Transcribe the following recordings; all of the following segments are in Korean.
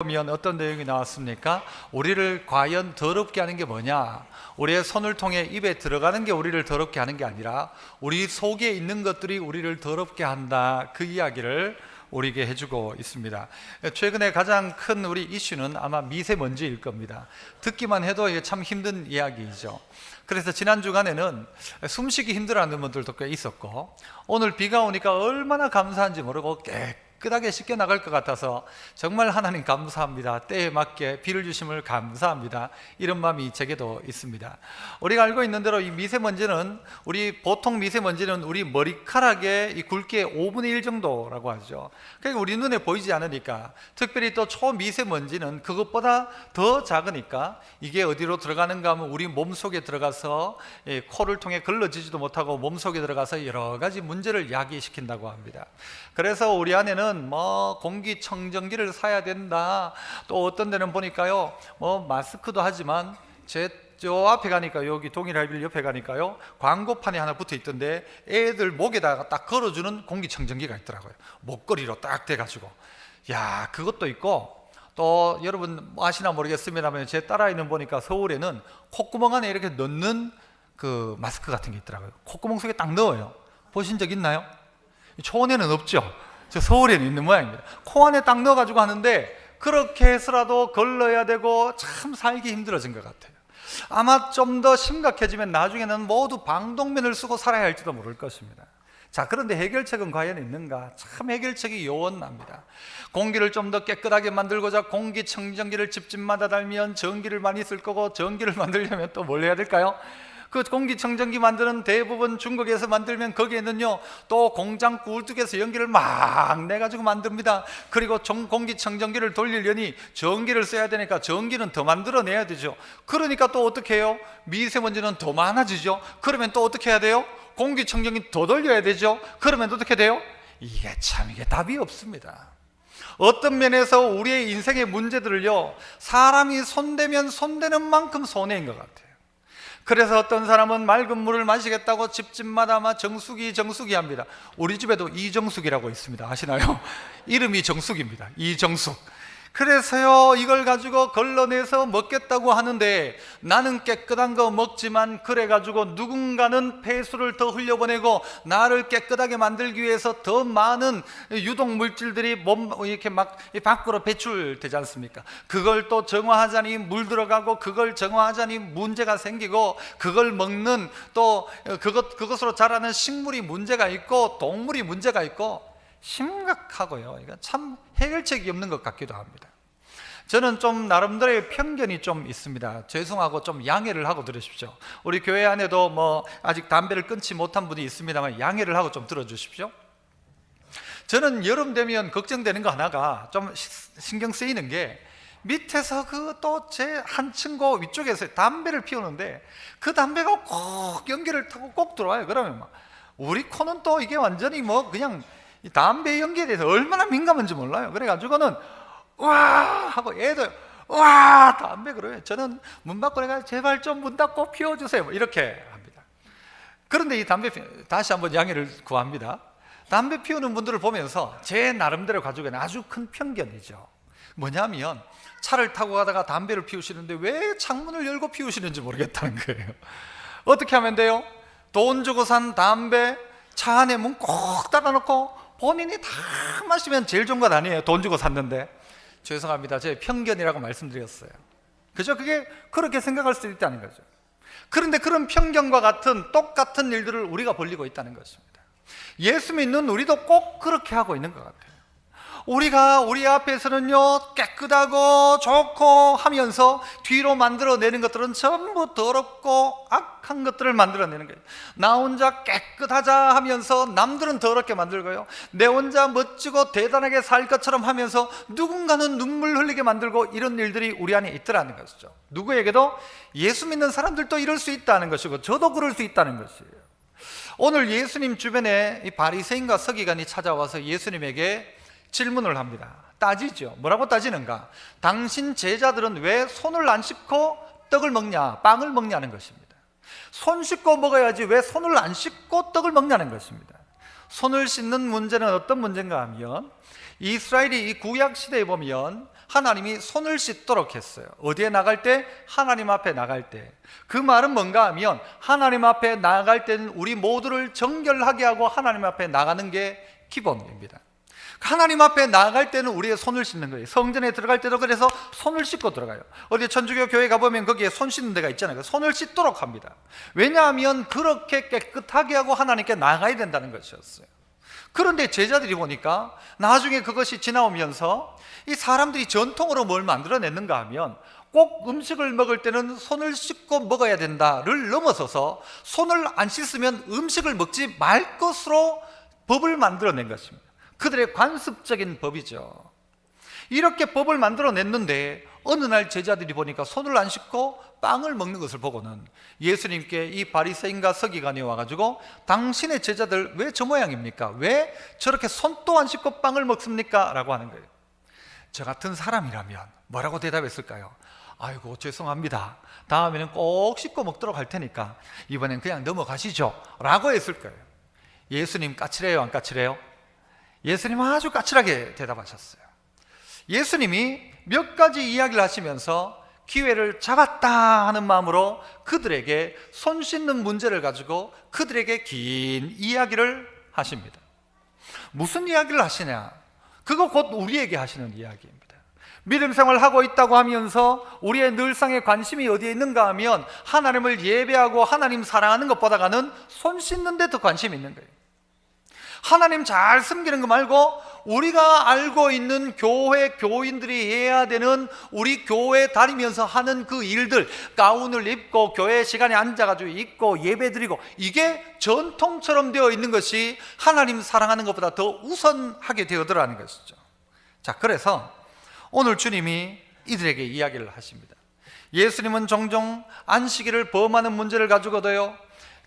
보면 어떤 내용이 나왔습니까? 우리를 과연 더럽게 하는 게 뭐냐? 우리의 손을 통해 입에 들어가는 게 우리를 더럽게 하는 게 아니라 우리 속에 있는 것들이 우리를 더럽게 한다. 그 이야기를 우리에게 해주고 있습니다. 최근에 가장 큰 우리 이슈는 아마 미세먼지일 겁니다. 듣기만 해도 이게 참 힘든 이야기이죠. 그래서 지난 주간에는 숨쉬기 힘들어하는 분들도 꽤 있었고, 오늘 비가 오니까 얼마나 감사한지 모르고 깨끗하게 씻겨 나갈 것 같아서 정말 하나님 감사합니다. 때에 맞게 비를 주심을 감사합니다. 이런 마음이 제게도 있습니다. 우리가 알고 있는 대로 이 미세먼지는, 우리 보통 미세먼지는 우리 머리카락의 이 굵기의 5분의 1 정도라고 하죠. 그러니까 우리 눈에 보이지 않으니까, 특별히 또 초미세먼지는 그것보다 더 작으니까 이게 어디로 들어가는가 하면 우리 몸속에 들어가서 코를 통해 걸러지지도 못하고 몸속에 들어가서 여러 가지 문제를 야기시킨다고 합니다. 그래서 우리 안에는 공기청정기를 사야 된다. 또 어떤 데는 보니까요, 마스크도 하지만 저 앞에 가니까, 여기 동일하이빌 옆에 가니까요, 광고판이 하나 붙어 있던데 애들 목에다가 딱 걸어주는 공기청정기가 있더라고요. 목걸이로 딱 돼가지고. 야, 그것도 있고, 또 여러분 아시나 모르겠습니다만 제 딸아이는 보니까 서울에는 콧구멍 안에 이렇게 넣는 그 마스크 같은 게 있더라고요. 콧구멍 속에 딱 넣어요. 보신 적 있나요? 초원에는 없죠. 저 서울에는 있는 모양입니다. 코 안에 딱 넣어가지고 하는데, 그렇게 해서라도 걸러야 되고 참 살기 힘들어진 것 같아요. 아마 좀 더 심각해지면 나중에는 모두 방독면을 쓰고 살아야 할지도 모를 것입니다. 자, 그런데 해결책은 과연 있는가? 참 해결책이 요원합니다. 공기를 좀 더 깨끗하게 만들고자 공기청정기를 집집마다 달면 전기를 많이 쓸 거고, 전기를 만들려면 또 뭘 해야 될까요? 그 공기청정기 만드는 대부분 중국에서 만들면 거기에는요, 또 공장 굴뚝에서 연기를 막 내가지고 만듭니다. 그리고 공기청정기를 돌리려니 전기를 써야 되니까 전기는 더 만들어내야 되죠. 그러니까 또 어떻게 해요? 미세먼지는 더 많아지죠. 그러면 또 어떻게 해야 돼요? 공기청정기 더 돌려야 되죠. 그러면 어떻게 돼요? 이게 답이 없습니다. 어떤 면에서 우리의 인생의 문제들을요, 사람이 손대면 손대는 만큼 손해인 것 같아요. 그래서 어떤 사람은 맑은 물을 마시겠다고 집집마다 정수기 합니다. 우리 집에도 이정숙이라고 있습니다. 아시나요? 이름이 정숙입니다. 이정숙. 그래서요, 이걸 가지고 걸러내서 먹겠다고 하는데, 나는 깨끗한 거 먹지만 그래가지고 누군가는 폐수를 더 흘려보내고 나를 깨끗하게 만들기 위해서 더 많은 유독 물질들이 이렇게 막 밖으로 배출되지 않습니까? 그걸 또 정화하자니 물 들어가고, 그걸 정화하자니 문제가 생기고, 그걸 먹는 또 그것으로 자라는 식물이 문제가 있고, 동물이 문제가 있고, 심각하고요. 이거 참 해결책이 없는 것 같기도 합니다. 저는 좀 나름대로의 편견이 좀 있습니다. 죄송하고 좀 양해를 하고 들으십시오. 우리 교회 안에도 아직 담배를 끊지 못한 분이 있습니다만 양해를 하고 좀 들어주십시오. 저는 여름 되면 걱정되는 거 하나가, 좀 신경 쓰이는 게, 밑에서 또 제 한 친구 위쪽에서 담배를 피우는데 그 담배가 꼭 연기를 타고 꼭 들어와요. 그러면 우리 코는 또 이게 완전히 그냥 이 담배 연기에 대해서 얼마나 민감한지 몰라요. 그래가지고는 와 하고 애들 와 담배 그래요. 저는 문 밖으로 내가 제발 좀 문 닫고 피워주세요, 이렇게 합니다. 그런데 이 담배, 다시 한번 양해를 구합니다. 담배 피우는 분들을 보면서 제 나름대로 가지고 있는 아주 큰 편견이죠. 뭐냐면, 차를 타고 가다가 담배를 피우시는데 왜 창문을 열고 피우시는지 모르겠다는 거예요. 어떻게 하면 돼요? 돈 주고 산 담배 차 안에 문 꼭 닫아놓고 본인이 다 마시면 제일 좋은 것 아니에요? 돈 주고 샀는데. 죄송합니다, 제 편견이라고 말씀드렸어요. 그죠? 그게 그렇게 생각할 수 있다는 거죠. 그런데 그런 편견과 같은 똑같은 일들을 우리가 벌리고 있다는 것입니다. 예수 믿는 우리도 꼭 그렇게 하고 있는 것 같아요. 우리가 우리 앞에서는요, 깨끗하고 좋고 하면서 뒤로 만들어내는 것들은 전부 더럽고 악한 것들을 만들어내는 거예요. 나 혼자 깨끗하자 하면서 남들은 더럽게 만들고요, 내 혼자 멋지고 대단하게 살 것처럼 하면서 누군가는 눈물 흘리게 만들고, 이런 일들이 우리 안에 있더라는 것이죠. 누구에게도, 예수 믿는 사람들도 이럴 수 있다는 것이고 저도 그럴 수 있다는 것이에요. 오늘 예수님 주변에 이 바리새인과 서기관이 찾아와서 예수님에게 질문을 합니다. 따지죠. 뭐라고 따지는가? 당신 제자들은 왜 손을 안 씻고 떡을 먹냐, 빵을 먹냐는 것입니다. 손 씻고 먹어야지 왜 손을 안 씻고 떡을 먹냐는 것입니다. 손을 씻는 문제는 어떤 문제인가 하면, 이스라엘이 이 구약 시대에 보면 하나님이 손을 씻도록 했어요. 어디에 나갈 때? 하나님 앞에 나갈 때. 그 말은 뭔가 하면 하나님 앞에 나갈 때는 우리 모두를 정결하게 하고 하나님 앞에 나가는 게 기본입니다. 하나님 앞에 나갈 때는 우리의 손을 씻는 거예요. 성전에 들어갈 때도 그래서 손을 씻고 들어가요. 어디 천주교 교회 가보면 거기에 손 씻는 데가 있잖아요. 손을 씻도록 합니다. 왜냐하면 그렇게 깨끗하게 하고 하나님께 나가야 된다는 것이었어요. 그런데 제자들이 보니까 나중에 그것이 지나오면서 이 사람들이 전통으로 뭘 만들어냈는가 하면 꼭 음식을 먹을 때는 손을 씻고 먹어야 된다를 넘어서서 손을 안 씻으면 음식을 먹지 말 것으로 법을 만들어낸 것입니다. 그들의 관습적인 법이죠. 이렇게 법을 만들어냈는데 어느 날 제자들이 보니까 손을 안 씻고 빵을 먹는 것을 보고는 예수님께 이 바리새인과 서기관이 와가지고 당신의 제자들 왜 저 모양입니까? 왜 저렇게 손도 안 씻고 빵을 먹습니까? 라고 하는 거예요. 저 같은 사람이라면 뭐라고 대답했을까요? 아이고 죄송합니다. 다음에는 꼭 씻고 먹도록 할 테니까 이번엔 그냥 넘어가시죠 라고 했을 거예요. 예수님 까칠해요, 안 까칠해요? 예수님은 아주 까칠하게 대답하셨어요. 예수님이 몇 가지 이야기를 하시면서 기회를 잡았다 하는 마음으로 그들에게 손 씻는 문제를 가지고 그들에게 긴 이야기를 하십니다. 무슨 이야기를 하시냐? 그거 곧 우리에게 하시는 이야기입니다. 믿음 생활하고 있다고 하면서 우리의 늘상의 관심이 어디에 있는가 하면 하나님을 예배하고 하나님 사랑하는 것보다는 손 씻는 데 더 관심이 있는 거예요. 하나님 잘 섬기는 거 말고 우리가 알고 있는 교회 교인들이 해야 되는 우리 교회 다니면서 하는 그 일들, 가운을 입고 교회 시간에 앉아가지고 있고 예배드리고, 이게 전통처럼 되어 있는 것이 하나님 사랑하는 것보다 더 우선하게 되어더라는 것이죠. 자, 그래서 오늘 주님이 이들에게 이야기를 하십니다. 예수님은 종종 안식일을 범하는 문제를 가지고도요,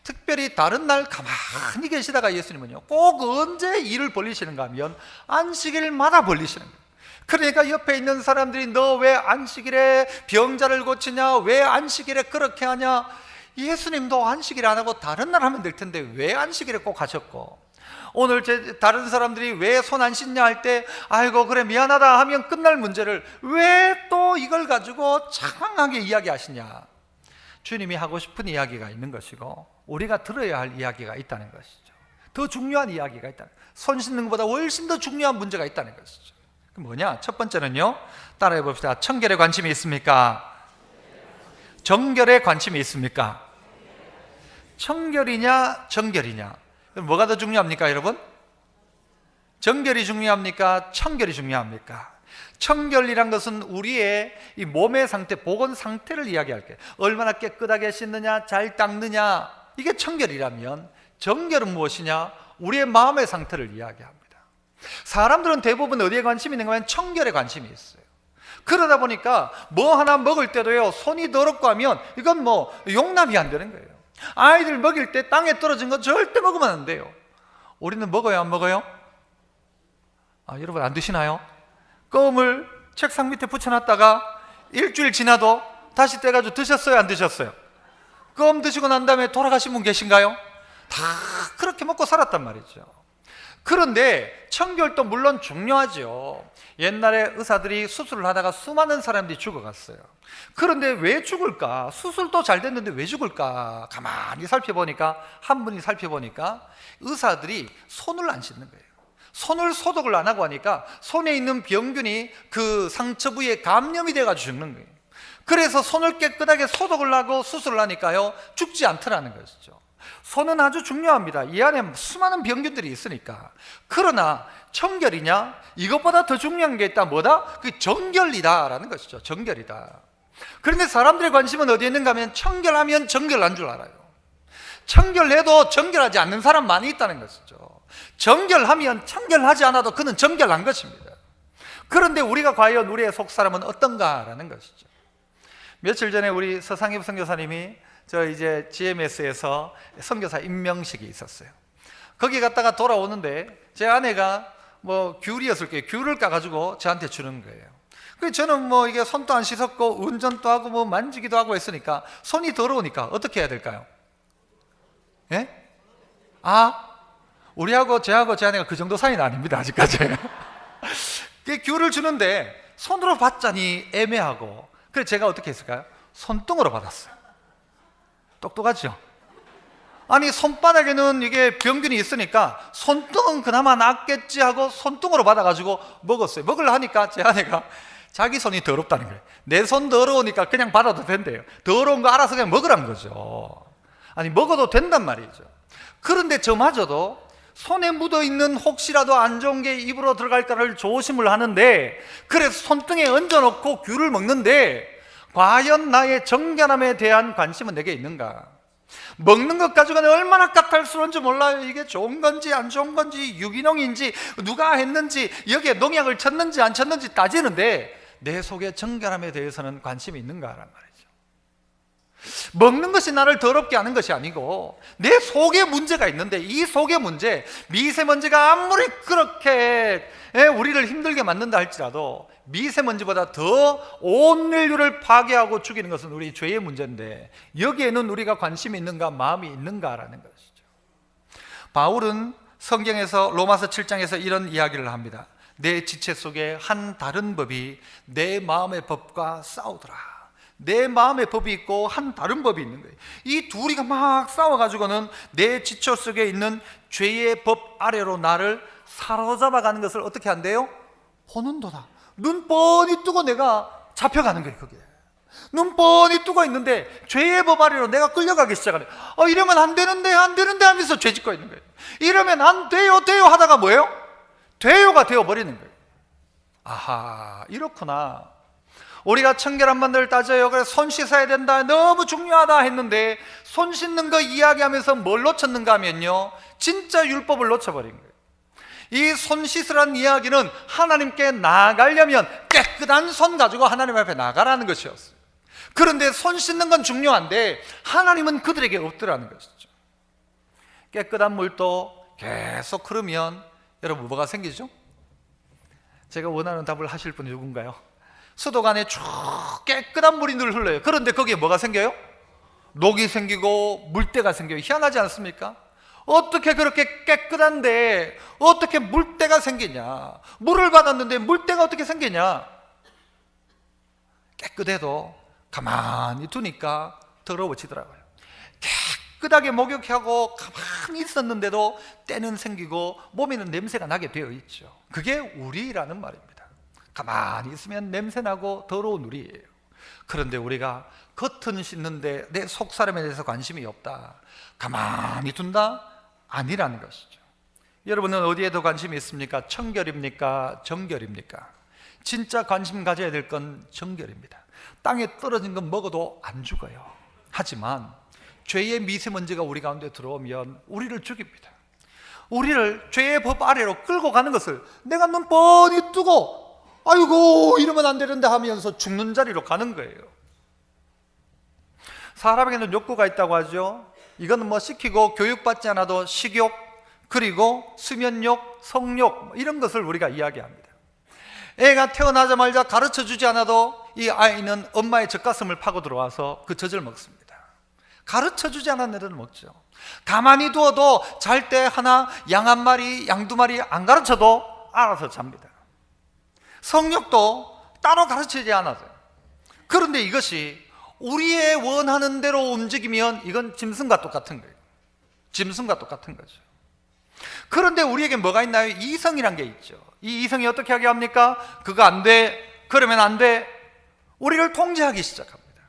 특별히 다른 날 가만히 계시다가 예수님은요 꼭 언제 일을 벌리시는가 하면 안식일마다 벌리시는 거예요. 그러니까 옆에 있는 사람들이 너 왜 안식일에 병자를 고치냐, 왜 안식일에 그렇게 하냐, 예수님도 안식일 안 하고 다른 날 하면 될 텐데 왜 안식일에 꼭 하셨고, 오늘 다른 사람들이 왜 손 안 씻냐 할 때 아이고 그래 미안하다 하면 끝날 문제를 왜 또 이걸 가지고 장황하게 이야기하시냐. 주님이 하고 싶은 이야기가 있는 것이고 우리가 들어야 할 이야기가 있다는 것이죠. 더 중요한 이야기가 있다. 손 씻는 것보다 훨씬 더 중요한 문제가 있다는 것이죠. 그 뭐냐? 첫 번째는요, 따라해 봅시다. 청결에 관심이 있습니까? 정결에 관심이 있습니까? 청결이냐 정결이냐, 뭐가 더 중요합니까 여러분? 정결이 중요합니까? 청결이 중요합니까? 청결이란 것은 우리의 이 몸의 상태, 보건 상태를 이야기할게요. 얼마나 깨끗하게 씻느냐, 잘 닦느냐, 이게 청결이라면 정결은 무엇이냐? 우리의 마음의 상태를 이야기합니다. 사람들은 대부분 어디에 관심이 있는가 하면 청결에 관심이 있어요. 그러다 보니까 뭐 하나 먹을 때도요, 손이 더럽고 하면 이건 뭐 용납이 안 되는 거예요. 아이들 먹일 때 땅에 떨어진 거 절대 먹으면 안 돼요. 우리는 먹어요, 안 먹어요? 여러분 안 드시나요? 껌을 책상 밑에 붙여놨다가 일주일 지나도 다시 떼가지고 드셨어요, 안 드셨어요? 껌 드시고 난 다음에 돌아가신 분 계신가요? 다 그렇게 먹고 살았단 말이죠. 그런데 청결도 물론 중요하죠. 옛날에 의사들이 수술을 하다가 수많은 사람들이 죽어갔어요. 그런데 왜 죽을까? 수술도 잘 됐는데 왜 죽을까? 가만히 살펴보니까, 한 분이 살펴보니까 의사들이 손을 안 씻는 거예요. 손을 소독을 안 하고 하니까 손에 있는 병균이 그 상처 부위에 감염이 돼가지고 죽는 거예요. 그래서 손을 깨끗하게 소독을 하고 수술을 하니까요 죽지 않더라는 것이죠. 손은 아주 중요합니다. 이 안에 수많은 병균들이 있으니까. 그러나 청결이냐? 이것보다 더 중요한 게 있다. 뭐다? 그 정결이다라는 것이죠. 정결이다. 그런데 사람들의 관심은 어디에 있는가 하면 청결하면 정결한 줄 알아요. 청결해도 정결하지 않는 사람 많이 있다는 것이죠. 정결하면 청결하지 않아도 그는 정결한 것입니다. 그런데 우리가 과연 우리의 속사람은 어떤가라는 것이죠. 며칠 전에 우리 서상엽 선교사님이 저 이제 GMS에서 선교사 임명식이 있었어요. 거기 갔다가 돌아오는데 제 아내가 뭐 귤이었을 거예요. 귤을 까가지고 저한테 주는 거예요. 그래서 저는 뭐 이게 손도 안 씻었고 운전도 하고 뭐 만지기도 하고 했으니까 손이 더러우니까 어떻게 해야 될까요? 예? 우리하고 저하고 제 아내가 그 정도 사이는 아닙니다, 아직까지. 귤을 주는데 손으로 받자니 애매하고, 그래서 제가 어떻게 했을까요? 손등으로 받았어요. 똑똑하죠? 아니, 손바닥에는 이게 병균이 있으니까 손등은 그나마 낫겠지 하고 손등으로 받아가지고 먹었어요. 먹으려 하니까 제 아내가 자기 손이 더럽다는 거예요. 내 손 더러우니까 그냥 받아도 된대요. 더러운 거 알아서 그냥 먹으란 거죠. 아니, 먹어도 된단 말이죠. 그런데 저마저도 손에 묻어있는 혹시라도 안 좋은 게 입으로 들어갈까를 조심을 하는데, 그래서 손등에 얹어놓고 귤을 먹는데 과연 나의 정결함에 대한 관심은 내게 있는가? 먹는 것 가지고 내가 얼마나 까탈스러운지 몰라요. 이게 좋은 건지 안 좋은 건지, 유기농인지 누가 했는지, 여기에 농약을 쳤는지 안 쳤는지 따지는데 내 속의 정결함에 대해서는 관심이 있는가란 말이죠. 먹는 것이 나를 더럽게 하는 것이 아니고 내 속에 문제가 있는데, 이 속의 문제, 미세먼지가 아무리 그렇게 우리를 힘들게 만든다 할지라도 미세먼지보다 더 온 인류를 파괴하고 죽이는 것은 우리 죄의 문제인데, 여기에는 우리가 관심이 있는가, 마음이 있는가라는 것이죠. 바울은 성경에서 로마서 7장에서 이런 이야기를 합니다. 내 지체 속에 한 다른 법이 내 마음의 법과 싸우더라. 내 마음의 법이 있고 한 다른 법이 있는 거예요. 이 둘이가 막 싸워가지고는 내 지체 속에 있는 죄의 법 아래로 나를 사로잡아가는 것을 어떻게 한대요? 보는도다. 눈 뻔히 뜨고 내가 잡혀가는 거예요. 그게 눈 뻔히 뜨고 있는데 죄의 법 아래로 내가 끌려가기 시작하네. 이러면 안 되는데 하면서 죄 짓고 있는 거예요. 이러면 안 돼요 하다가 뭐예요? 돼요가 되어버리는 거예요. 아하, 이렇구나. 우리가 청결함만을 따져요. 그래서 손 씻어야 된다, 너무 중요하다 했는데 손 씻는 거 이야기하면서 뭘 놓쳤는가 하면요, 진짜 율법을 놓쳐버린 거예요. 이 손 씻으라는 이야기는 하나님께 나아가려면 깨끗한 손 가지고 하나님 앞에 나가라는 것이었어요. 그런데 손 씻는 건 중요한데 하나님은 그들에게 없더라는 것이죠. 깨끗한 물도 계속 흐르면 여러분 뭐가 생기죠? 제가 원하는 답을 하실 분이 누군가요? 수도관에 쭉 깨끗한 물이 늘 흘러요. 그런데 거기에 뭐가 생겨요? 녹이 생기고 물때가 생겨요. 희한하지 않습니까? 어떻게 그렇게 깨끗한데 어떻게 물때가 생기냐? 물을 받았는데 물때가 어떻게 생기냐? 깨끗해도 가만히 두니까 더러워지더라고요. 깨끗하게 목욕하고 가만히 있었는데도 때는 생기고 몸에는 냄새가 나게 되어 있죠. 그게 우리라는 말입니다. 가만히 있으면 냄새나고 더러운 우리예요. 그런데 우리가 겉은 씻는데 내 속사람에 대해서 관심이 없다, 가만히 둔다? 아니라는 것이죠. 여러분은 어디에 더 관심이 있습니까? 청결입니까? 정결입니까? 진짜 관심 가져야 될 건 정결입니다. 땅에 떨어진 건 먹어도 안 죽어요. 하지만 죄의 미세먼지가 우리 가운데 들어오면 우리를 죽입니다. 우리를 죄의 법 아래로 끌고 가는 것을 내가 눈 뻔히 뜨고 아이고 이러면 안 되는데 하면서 죽는 자리로 가는 거예요. 사람에게는 욕구가 있다고 하죠. 이거는 뭐 시키고 교육받지 않아도 식욕, 그리고 수면욕, 성욕 이런 것을 우리가 이야기합니다. 애가 태어나자마자 가르쳐주지 않아도 이 아이는 엄마의 젖가슴을 파고 들어와서 그 젖을 먹습니다. 가르쳐주지 않은 애들은 먹죠. 가만히 두어도 잘 때 하나, 양 한 마리, 양 두 마리 안 가르쳐도 알아서 잡니다. 성욕도 따로 가르치지 않아도. 그런데 이것이 우리의 원하는 대로 움직이면 이건 짐승과 똑같은 거예요. 짐승과 똑같은 거죠. 그런데 우리에게 뭐가 있나요? 이성이란 게 있죠. 이 이성이 어떻게 하게 합니까? 그거 안 돼, 그러면 안 돼, 우리를 통제하기 시작합니다.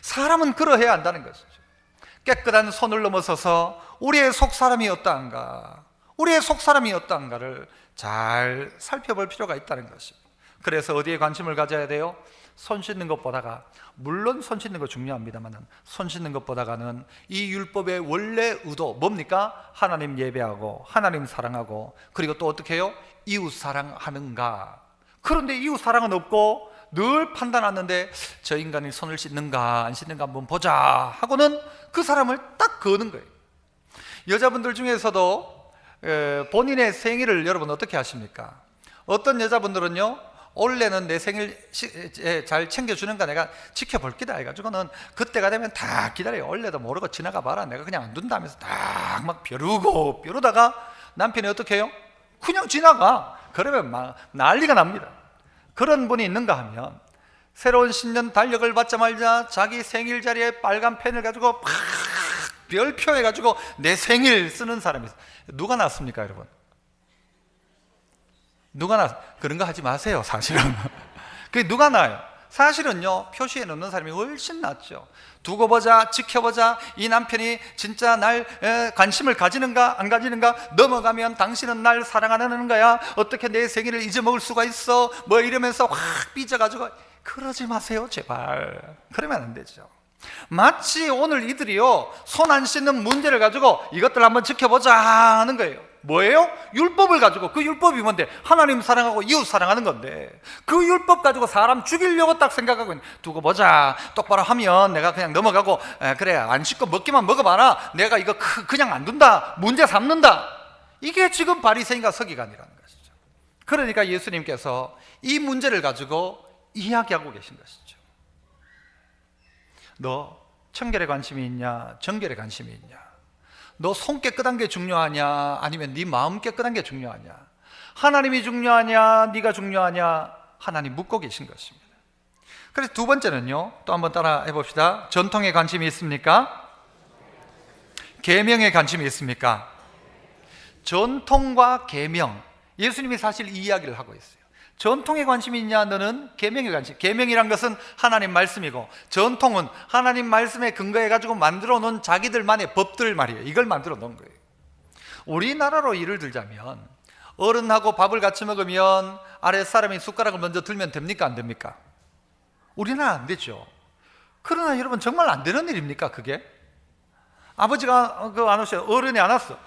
사람은 그러해야 한다는 것이죠. 깨끗한 손을 넘어서서 우리의 속사람이 어떠한가, 우리의 속사람이 어떠한가를 잘 살펴볼 필요가 있다는 것입니다. 그래서 어디에 관심을 가져야 돼요? 손 씻는 것보다가, 물론 손 씻는 거 중요합니다만 손 씻는 것보다가는 이 율법의 원래 의도 뭡니까? 하나님 예배하고 하나님 사랑하고, 그리고 또 어떻게 해요? 이웃 사랑하는가. 그런데 이웃 사랑은 없고 늘 판단하는데 저 인간이 손을 씻는가 안 씻는가 한번 보자 하고는 그 사람을 딱 거는 거예요. 여자분들 중에서도 본인의 생일을 여러분 어떻게 하십니까? 어떤 여자분들은요, 원래는 내 생일 잘 챙겨주는가 내가 지켜볼 기다 해가지고는 그때가 되면 다 기다려요. 원래도 모르고 지나가 봐라, 내가 그냥 안 둔다 하면서 딱 막 벼르다가 남편이 어떻게 해요? 그냥 지나가. 그러면 막 난리가 납니다. 그런 분이 있는가 하면 새로운 신년 달력을 받자마자 자기 생일 자리에 빨간 펜을 가지고 팍 별표 해가지고 내 생일 쓰는 사람이 있어요. 누가 낫습니까, 여러분? 누가 그런 거 하지 마세요, 사실은. 그게 누가 나아요? 사실은요, 표시해 놓는 사람이 훨씬 낫죠. 두고 보자, 지켜보자, 이 남편이 진짜 날 관심을 가지는가 안 가지는가, 넘어가면 당신은 날 사랑하는 거야, 어떻게 내 생일을 잊어먹을 수가 있어, 뭐 이러면서 확 삐져가지고. 그러지 마세요, 제발. 그러면 안 되죠. 마치 오늘 이들이요, 손 안 씻는 문제를 가지고 이것들 한번 지켜보자 하는 거예요. 뭐예요? 율법을 가지고. 그 율법이 뭔데? 하나님 사랑하고 이웃 사랑하는 건데, 그 율법 가지고 사람 죽이려고 딱 생각하고 있는. 두고 보자, 똑바로 하면 내가 그냥 넘어가고, 그래 안 씻고 먹기만 먹어봐라, 내가 이거 그냥 안 둔다, 문제 삼는다. 이게 지금 바리새인과 서기관이라는 것이죠. 그러니까 예수님께서 이 문제를 가지고 이야기하고 계신 것이죠. 너 청결에 관심이 있냐, 정결에 관심이 있냐? 너 손 깨끗한 게 중요하냐, 아니면 네 마음 깨끗한 게 중요하냐? 하나님이 중요하냐, 네가 중요하냐? 하나님 묻고 계신 것입니다. 그래서 두 번째는요, 또 한번 따라 해봅시다. 전통에 관심이 있습니까? 계명에 관심이 있습니까? 전통과 계명, 예수님이 사실 이 이야기를 하고 있어요. 전통에 관심이 있냐, 너는 계명에 관심. 계명이란 것은 하나님 말씀이고, 전통은 하나님 말씀에 근거해 가지고 만들어 놓은 자기들만의 법들 말이에요. 이걸 만들어 놓은 거예요. 우리나라로 예를 들자면, 어른하고 밥을 같이 먹으면 아랫사람이 숟가락을 먼저 들면 됩니까, 안 됩니까? 우리나라 안 되죠. 그러나 여러분, 정말 안 되는 일입니까, 그게? 아버지가 안 오셔요. 어른이 안 왔어.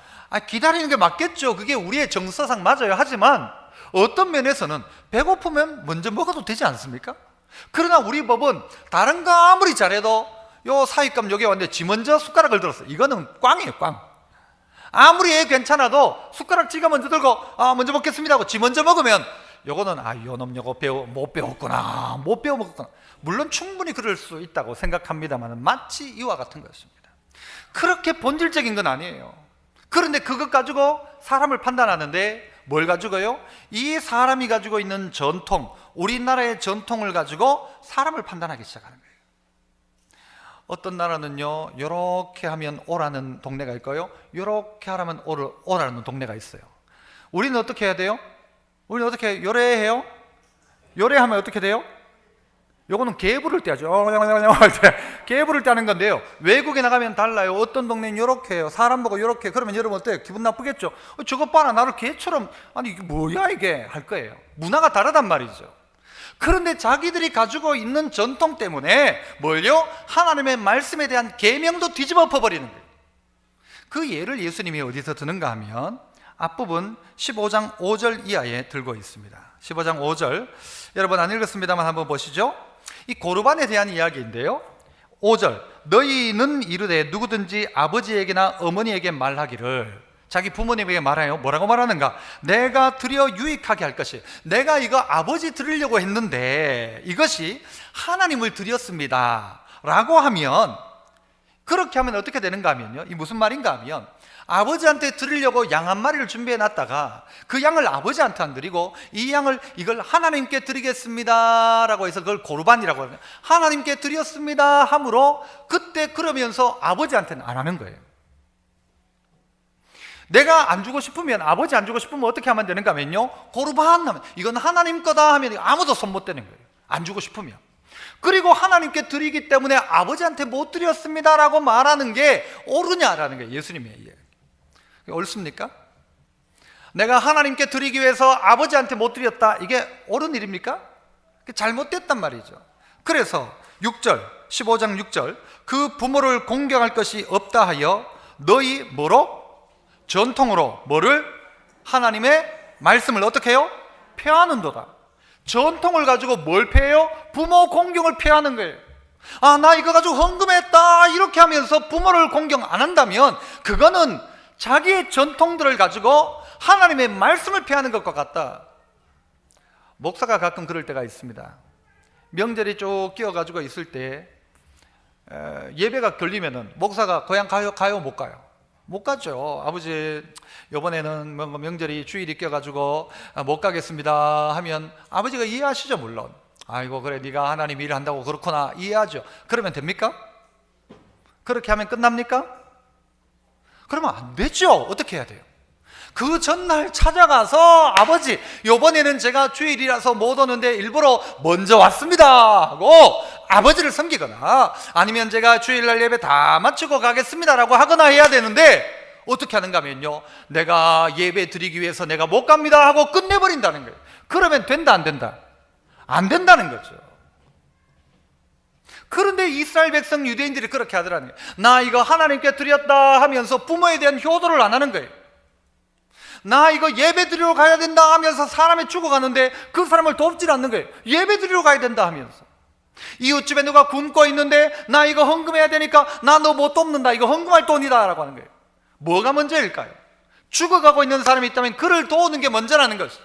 기다리는 게 맞겠죠. 그게 우리의 정서상 맞아요. 하지만 어떤 면에서는 배고프면 먼저 먹어도 되지 않습니까? 그러나 우리 법은 다른 거 아무리 잘해도 요 사윗감 여기 왔는데 지 먼저 숟가락을 들었어. 이거는 꽝이에요, 꽝. 아무리 애 괜찮아도 숟가락 지가 먼저 들고 먼저 먹겠습니다 하고 지 먼저 먹으면 요거는 요놈 요거 못 배웠구나, 못 배워 먹었구나. 물론 충분히 그럴 수 있다고 생각합니다만 마치 이와 같은 것입니다. 그렇게 본질적인 건 아니에요. 그런데 그것 가지고 사람을 판단하는데 뭘 가지고요? 이 사람이 가지고 있는 전통, 우리나라의 전통을 가지고 사람을 판단하기 시작하는 거예요. 어떤 나라는요, 요렇게 하면 오라는 동네가 있고요, 요렇게 하면 오라는 동네가 있어요. 우리는 어떻게 해야 돼요? 우리는 어떻게 요래해요? 요래하면 어떻게 돼요? 요거는 개 부를 때 하죠. 개 부를 때 하는 건데요, 외국에 나가면 달라요. 어떤 동네는 요렇게 해요. 사람 보고 요렇게. 그러면 여러분 어때요? 기분 나쁘겠죠? 저것 봐라, 나를 개처럼, 아니 이게 뭐야 이게, 할 거예요. 문화가 다르단 말이죠. 그런데 자기들이 가지고 있는 전통 때문에 뭘요? 하나님의 말씀에 대한 계명도 뒤집어 엎어버리는 거예요. 그 예를 예수님이 어디서 드는가 하면 앞부분 15장 5절 이하에 들고 있습니다. 15장 5절, 여러분 안 읽었습니다만 한번 보시죠. 이 고르반에 대한 이야기인데요, 5절, 너희는 이르되 누구든지 아버지에게나 어머니에게 말하기를, 자기 부모님에게 말해요. 뭐라고 말하는가? 내가 드려 유익하게 할 것이, 내가 이거 아버지 드리려고 했는데 이것이 하나님을 드렸습니다 라고 하면, 그렇게 하면 어떻게 되는가 하면요, 이 무슨 말인가 하면, 아버지한테 드리려고 양 한 마리를 준비해 놨다가 그 양을 아버지한테 안 드리고 이 양을 이걸 하나님께 드리겠습니다 라고 해서 그걸 고르반이라고 하면, 하나님께 드렸습니다 함으로 그때 그러면서 아버지한테는 안 하는 거예요. 내가 안 주고 싶으면, 아버지 안 주고 싶으면 어떻게 하면 되는가 하면요, 고르반 하면 이건 하나님 거다 하면 아무도 손 못 대는 거예요, 안 주고 싶으면. 그리고 하나님께 드리기 때문에 아버지한테 못 드렸습니다 라고 말하는 게 옳으냐라는 거예요, 예수님의 이야기. 옳습니까? 내가 하나님께 드리기 위해서 아버지한테 못 드렸다, 이게 옳은 일입니까? 잘못됐단 말이죠. 그래서 6절, 15장 6절, 그 부모를 공경할 것이 없다 하여 너희 뭐로? 전통으로 뭐를? 하나님의 말씀을 어떻게 해요? 폐하는도다. 전통을 가지고 뭘 폐해요? 부모 공경을 폐하는 거예요. 나 이거 가지고 헌금했다 이렇게 하면서 부모를 공경 안 한다면 그거는 자기의 전통들을 가지고 하나님의 말씀을 폐하는 것과 같다. 목사가 가끔 그럴 때가 있습니다. 명절이 쭉 끼어가지고 있을 때 예배가 걸리면은 목사가 고향 가요 못 가요? 못 가죠. 아버지 이번에는 뭔가 명절이 주일이 껴가지고 못 가겠습니다 하면 아버지가 이해하시죠. 물론 아이고 그래 네가 하나님 일을 한다고 그렇구나 이해하죠. 그러면 됩니까? 그렇게 하면 끝납니까? 그러면 안 되죠. 어떻게 해야 돼요? 그 전날 찾아가서 아버지 이번에는 제가 주일이라서 못 오는데 일부러 먼저 왔습니다 하고 아버지를 섬기거나 아니면 제가 주일날 예배 다 마치고 가겠습니다 라고 하거나 해야 되는데 어떻게 하는가 하면요, 내가 예배 드리기 위해서 내가 못 갑니다 하고 끝내버린다는 거예요. 그러면 된다 안 된다? 안 된다는 거죠. 그런데 이스라엘 백성 유대인들이 그렇게 하더라는 거예요. 나 이거 하나님께 드렸다 하면서 부모에 대한 효도를 안 하는 거예요. 나 이거 예배 드리러 가야 된다 하면서 사람이 죽어가는데 그 사람을 돕질 않는 거예요. 예배 드리러 가야 된다 하면서. 이웃집에 누가 굶고 있는데 나 이거 헌금해야 되니까 나 너 못 돕는다, 이거 헌금할 돈이다 라고 하는 거예요. 뭐가 문제일까요? 죽어가고 있는 사람이 있다면 그를 도우는 게 먼저라는 것이죠.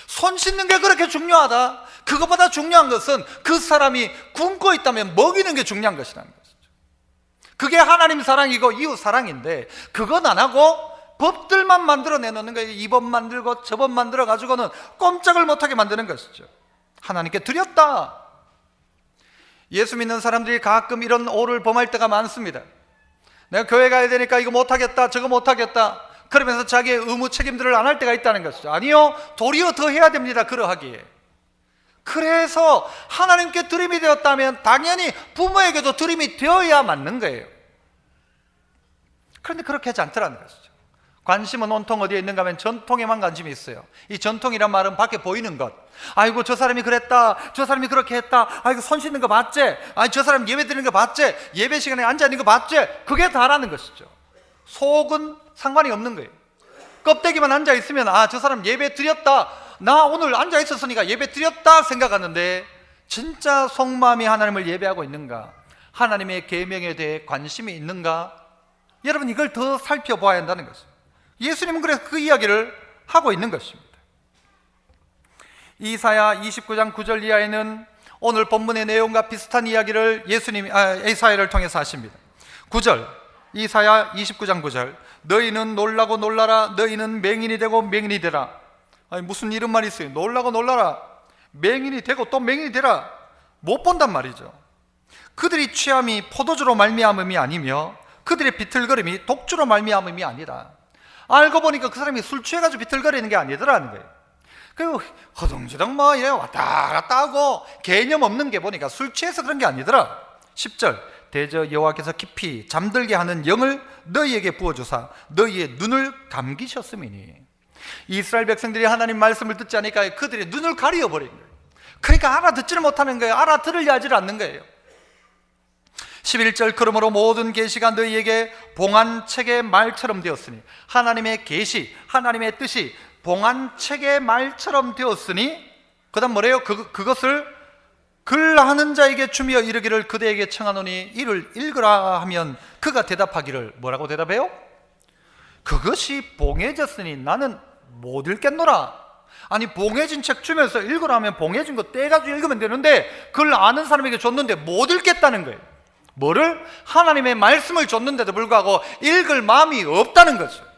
손 씻는 게 그렇게 중요하다? 그것보다 중요한 것은 그 사람이 굶고 있다면 먹이는 게 중요한 것이라는 것이죠. 그게 하나님 사랑이고 이웃 사랑인데 그건 안 하고 법들만 만들어 내놓는 거예요. 이 법 만들고 저 법 만들어 가지고는 꼼짝을 못하게 만드는 것이죠. 하나님께 드렸다. 예수 믿는 사람들이 가끔 이런 오를 범할 때가 많습니다. 내가 교회 가야 되니까 이거 못하겠다 저거 못하겠다 그러면서 자기의 의무 책임들을 안 할 때가 있다는 것이죠. 아니요, 도리어 더 해야 됩니다. 그러하기에. 그래서 하나님께 드림이 되었다면 당연히 부모에게도 드림이 되어야 맞는 거예요. 그런데 그렇게 하지 않더라는 것이죠. 관심은 온통 어디에 있는가 하면 전통에만 관심이 있어요. 이 전통이란 말은 밖에 보이는 것. 아이고 저 사람이 그랬다, 저 사람이 그렇게 했다, 아이고 손 씻는 거 봤지, 아이 저 사람 예배 드리는 거 봤지, 예배 시간에 앉아있는 거 봤지, 그게 다라는 것이죠. 속은 상관이 없는 거예요. 껍데기만 앉아있으면 아 저 사람 예배 드렸다, 나 오늘 앉아있었으니까 예배 드렸다 생각하는데 진짜 속마음이 하나님을 예배하고 있는가, 하나님의 계명에 대해 관심이 있는가, 여러분 이걸 더 살펴봐야 한다는 것입니다. 예수님은 그래서 그 이야기를 하고 있는 것입니다. 이사야 29장 9절 이하에는 오늘 본문의 내용과 비슷한 이야기를 이사야를 통해서 하십니다. 9절, 이사야 29장 9절, 너희는 놀라고 놀라라, 너희는 맹인이 되고 맹인이 되라. 아니 무슨 이런 말이 있어요. 놀라고 놀라라, 맹인이 되고 또 맹인이 되라. 못 본단 말이죠. 그들이 취함이 포도주로 말미암음이 아니며 그들의 비틀거림이 독주로 말미암음이 아니라. 알고 보니까 그 사람이 술 취해가지고 비틀거리는 게 아니더라는 거예요. 그리고 허둥지둥 뭐 이래 왔다 갔다 하고 개념 없는 게 보니까 술 취해서 그런 게 아니더라. 10절, 대저 여호와께서 깊이 잠들게 하는 영을 너희에게 부어주사 너희의 눈을 감기셨음이니. 이스라엘 백성들이 하나님 말씀을 듣지 않으니까 그들의 눈을 가려버린 거예요. 그러니까 알아듣지를 못하는 거예요. 알아들으려 하지 않는 거예요. 11절, 그러므로 모든 계시가 너희에게 봉안책의 말처럼 되었으니. 하나님의 계시, 하나님의 뜻이 봉안책의 말처럼 되었으니 그 다음 뭐래요? 그것을 글하는 자에게 주며 이르기를 그대에게 청하노니 이를 읽으라 하면 그가 대답하기를 뭐라고 대답해요? 그것이 봉해졌으니 나는 못 읽겠노라. 아니 봉해진 책 주면서 읽으라 하면 봉해진 거 떼가지고 읽으면 되는데 그걸 아는 사람에게 줬는데 못 읽겠다는 거예요. 뭐를? 하나님의 말씀을 줬는데도 불구하고 읽을 마음이 없다는 거죠.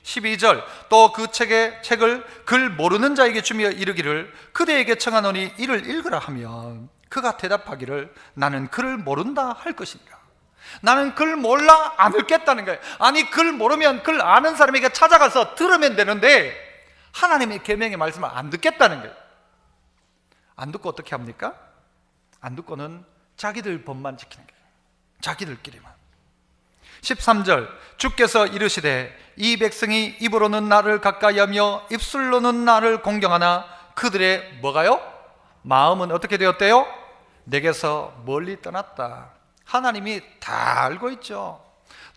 12절, 또 그 책을 글 모르는 자에게 주며 이르기를 그대에게 청하노니 이를 읽으라 하면 그가 대답하기를 나는 글을 모른다 할 것이니라. 나는 글 몰라 안 읽겠다는 거예요. 아니 글 모르면 글 아는 사람에게 찾아가서 들으면 되는데 하나님의 계명의 말씀을 안 듣겠다는 거예요. 안 듣고 어떻게 합니까? 안 듣고는 자기들 법만 지키는 거예요. 자기들끼리만. 13절, 주께서 이르시되 이 백성이 입으로는 나를 가까이 하며 입술로는 나를 공경하나 그들의 뭐가요? 마음은 어떻게 되었대요? 내게서 멀리 떠났다. 하나님이 다 알고 있죠.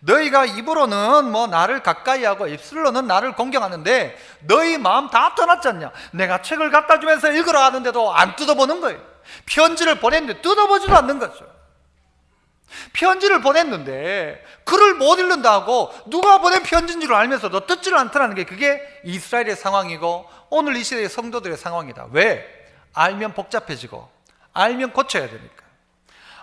너희가 입으로는 뭐 나를 가까이 하고 입술로는 나를 공경하는데 너희 마음 다 떠났지 않냐? 내가 책을 갖다 주면서 읽으라 하는데도 안 뜯어보는 거예요. 편지를 보냈는데 뜯어보지도 않는 거죠. 편지를 보냈는데 글을 못 읽는다고 누가 보낸 편지인 줄 알면서도 듣지를 않더라는 게 그게 이스라엘의 상황이고 오늘 이 시대의 성도들의 상황이다. 왜? 알면 복잡해지고 알면 고쳐야 되니까.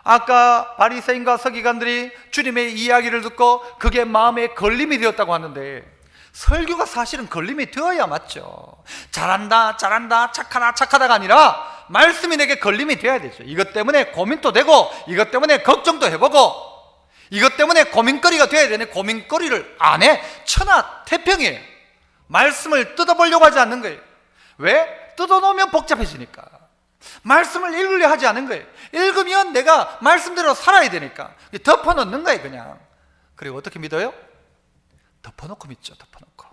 아까 바리새인과 서기관들이 주님의 이야기를 듣고 그게 마음에 걸림이 되었다고 하는데, 설교가 사실은 걸림이 되어야 맞죠. 잘한다 잘한다 착하다 착하다가 아니라 말씀이 내게 걸림이 되어야 되죠. 이것 때문에 고민도 되고, 이것 때문에 걱정도 해보고, 이것 때문에 고민거리가 되어야 되네. 고민거리를 안 해. 천하태평이에요. 말씀을 뜯어보려고 하지 않는 거예요. 왜? 뜯어놓으면 복잡해지니까. 말씀을 읽으려 하지 않은 거예요. 읽으면 내가 말씀대로 살아야 되니까 덮어놓는 거예요, 그냥. 그리고 어떻게 믿어요? 덮어놓고 믿죠. 덮어놓고,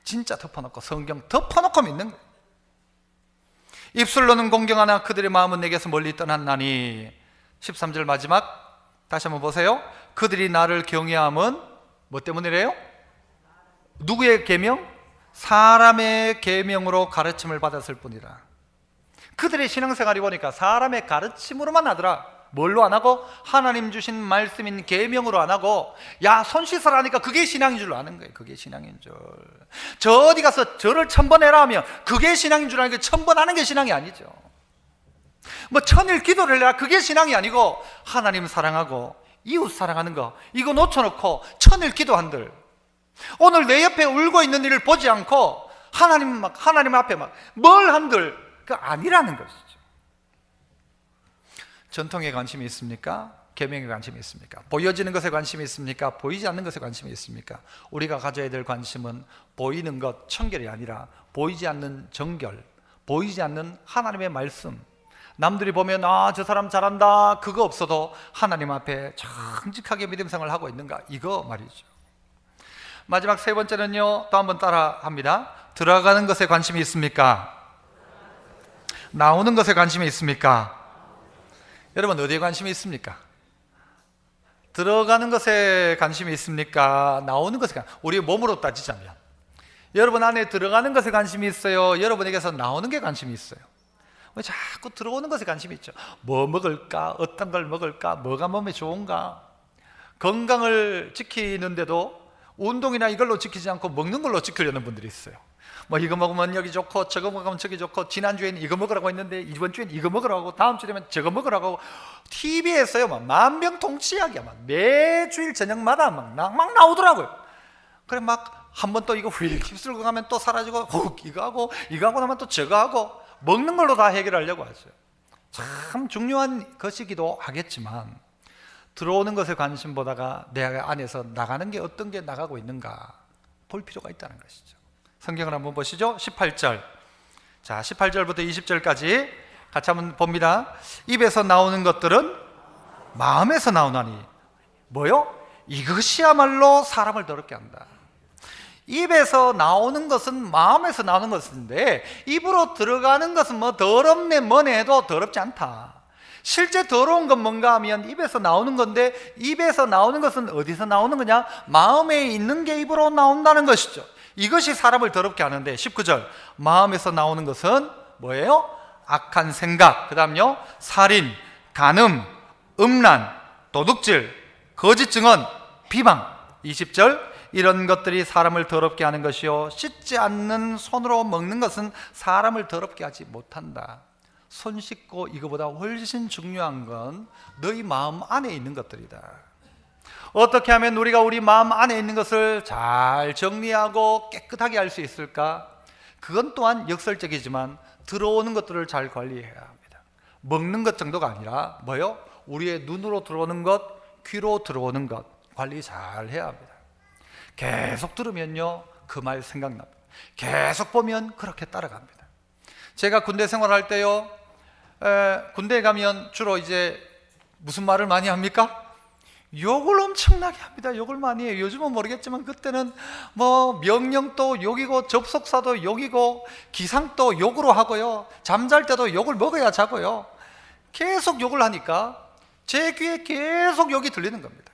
진짜 덮어놓고, 성경 덮어놓고 믿는 거예요. 입술로는 공경하나 그들의 마음은 내게서 멀리 떠났나니. 13절 마지막 다시 한번 보세요. 그들이 나를 경외함은 뭐 때문이래요? 누구의 계명? 사람의 계명으로 가르침을 받았을 뿐이라. 그들의 신앙생활이 보니까 사람의 가르침으로만 하더라. 뭘로 안 하고? 하나님 주신 말씀인 계명으로 안 하고, 야 손 씻으라니까 그게 신앙인 줄 아는 거예요. 그게 신앙인 줄. 저 어디 가서 저를 1000번 해라 하면 그게 신앙인 줄 아는 게, 1000번 하는 게 신앙이 아니죠. 뭐 1000일 기도를 해라, 그게 신앙이 아니고, 하나님 사랑하고 이웃 사랑하는 거 이거 놓쳐놓고 1000일 기도한들, 오늘 내 옆에 울고 있는 일을 보지 않고 하나님 앞에 뭘 한들, 그 아니라는 것이죠. 전통에 관심이 있습니까? 계명에 관심이 있습니까? 보여지는 것에 관심이 있습니까? 보이지 않는 것에 관심이 있습니까? 우리가 가져야 될 관심은 보이는 것, 청결이 아니라 보이지 않는 정결, 보이지 않는 하나님의 말씀. 남들이 보면 저 사람 잘한다, 그거 없어도 하나님 앞에 정직하게 믿음 생활을 하고 있는가, 이거 말이죠. 마지막 세 번째는요, 또 한번 따라 합니다. 들어가는 것에 관심이 있습니까? 나오는 것에 관심이 있습니까? 여러분 어디에 관심이 있습니까? 들어가는 것에 관심이 있습니까? 나오는 것에 우리 몸으로 따지자면 여러분 안에 들어가는 것에 관심이 있어요? 여러분에게서 나오는 게 관심이 있어요? 왜 자꾸 들어오는 것에 관심이 있죠? 뭐 먹을까? 어떤 걸 먹을까? 뭐가 몸에 좋은가? 건강을 지키는데도 운동이나 이걸로 지키지 않고 먹는 걸로 지키려는 분들이 있어요. 뭐 이거 먹으면 여기 좋고 저거 먹으면 저기 좋고, 지난주에는 이거 먹으라고 했는데 이번 주엔 이거 먹으라고, 다음 주 되면 저거 먹으라고. TV에서요 막 만병통치약이야. 막 매주일 저녁마다 막 나오더라고요. 그래 막 한 번 또 이거 휙 휩쓸고 가면 또 사라지고, 이거 하고 나면 또 저거 하고, 먹는 걸로 다 해결하려고 하죠. 참 중요한 것이기도 하겠지만 들어오는 것에 관심보다가 내 안에서 나가는 게 어떤 게 나가고 있는가 볼 필요가 있다는 것이죠. 성경을 한번 보시죠. 18절. 자, 18절부터 20절까지 같이 한번 봅니다. 입에서 나오는 것들은 마음에서 나오나니. 뭐요? 이것이야말로 사람을 더럽게 한다. 입에서 나오는 것은 마음에서 나오는 것인데, 입으로 들어가는 것은 뭐 더럽네 뭐네 해도 더럽지 않다. 실제 더러운 건 뭔가 하면 입에서 나오는 건데, 입에서 나오는 것은 어디서 나오는 거냐? 마음에 있는 게 입으로 나온다는 것이죠. 이것이 사람을 더럽게 하는데, 19절 마음에서 나오는 것은 뭐예요? 악한 생각, 그 다음요 살인, 간음, 음란, 도둑질, 거짓 증언, 비방. 20절 이런 것들이 사람을 더럽게 하는 것이요, 씻지 않는 손으로 먹는 것은 사람을 더럽게 하지 못한다. 손 씻고 이거보다 훨씬 중요한 건 너희 마음 안에 있는 것들이다. 어떻게 하면 우리가 우리 마음 안에 있는 것을 잘 정리하고 깨끗하게 할 수 있을까? 그건 또한 역설적이지만 들어오는 것들을 잘 관리해야 합니다. 먹는 것 정도가 아니라 뭐요? 우리의 눈으로 들어오는 것, 귀로 들어오는 것 관리 잘 해야 합니다. 계속 들으면요 그 말 생각납니다. 계속 보면 그렇게 따라갑니다. 제가 군대 생활할 때요, 군대에 가면 주로 이제 무슨 말을 많이 합니까? 욕을 엄청나게 합니다. 욕을 많이 해요. 요즘은 모르겠지만 그때는 뭐 명령도 욕이고 접속사도 욕이고 기상도 욕으로 하고요, 잠잘 때도 욕을 먹어야 자고요. 계속 욕을 하니까 제 귀에 계속 욕이 들리는 겁니다.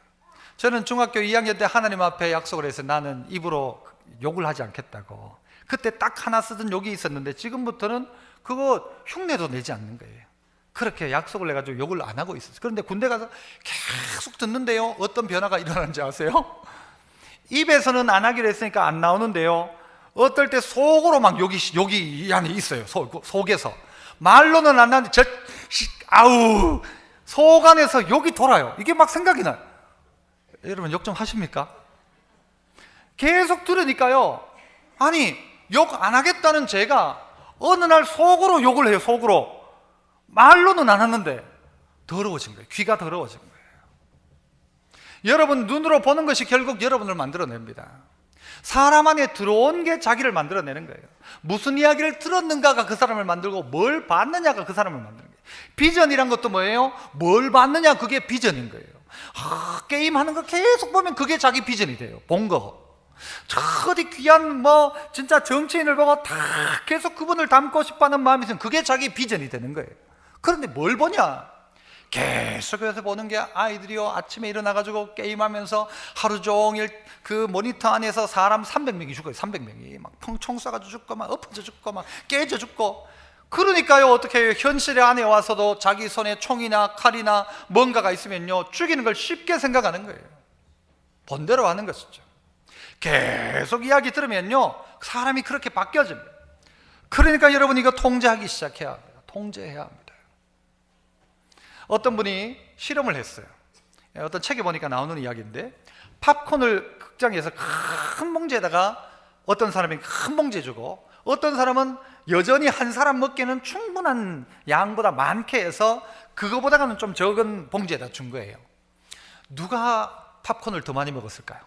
저는 중학교 2학년 때 하나님 앞에 약속을 해서 나는 입으로 욕을 하지 않겠다고. 그때 딱 하나 쓰던 욕이 있었는데 지금부터는 그거 흉내도 내지 않는 거예요. 그렇게 약속을 해가지고 욕을 안 하고 있었어요. 그런데 군대 가서 계속 듣는데요, 어떤 변화가 일어나는지 아세요? 입에서는 안 하기로 했으니까 안 나오는데요, 어떨 때 속으로 막 욕이 이 안에 있어요. 속에서 말로는 안 나는데 아우 속 안에서 욕이 돌아요. 이게 막 생각이 나요. 여러분 욕 좀 하십니까? 계속 들으니까요. 아니, 욕 안 하겠다는 제가 어느 날 속으로 욕을 해요. 속으로. 말로는 안 하는데 더러워진 거예요. 귀가 더러워진 거예요. 여러분 눈으로 보는 것이 결국 여러분을 만들어냅니다. 사람 안에 들어온 게 자기를 만들어내는 거예요. 무슨 이야기를 들었는가가 그 사람을 만들고 뭘 봤느냐가 그 사람을 만드는 거예요. 비전이란 것도 뭐예요? 뭘 봤느냐, 그게 비전인 거예요. 게임하는 거 계속 보면 그게 자기 비전이 돼요. 본 거. 저 어디 귀한 진짜 정치인을 보고 다 계속 그분을 닮고 싶어하는 마음이 있으면 그게 자기 비전이 되는 거예요. 그런데 뭘 보냐? 계속해서 보는 게 아이들이요, 아침에 일어나가지고 게임하면서 하루 종일 그 모니터 안에서 사람 300명이 죽어요. 300명이 막 펑총 쏴가지고 죽고 막 엎어져 죽고 막 깨져 죽고. 그러니까요, 어떻게 해요? 현실 안에 와서도 자기 손에 총이나 칼이나 뭔가가 있으면요, 죽이는 걸 쉽게 생각하는 거예요. 본대로 하는 것이죠. 계속 이야기 들으면요, 사람이 그렇게 바뀌어집니다. 그러니까 여러분 이거 통제하기 시작해야 합니다. 통제해야 합니다. 어떤 분이 실험을 했어요. 어떤 책에 보니까 나오는 이야기인데, 팝콘을 극장에서 큰 봉지에다가 어떤 사람이 큰 봉지에 주고, 어떤 사람은 여전히 한 사람 먹기에는 충분한 양보다 많게 해서 그거보다는 좀 적은 봉지에다 준 거예요. 누가 팝콘을 더 많이 먹었을까요?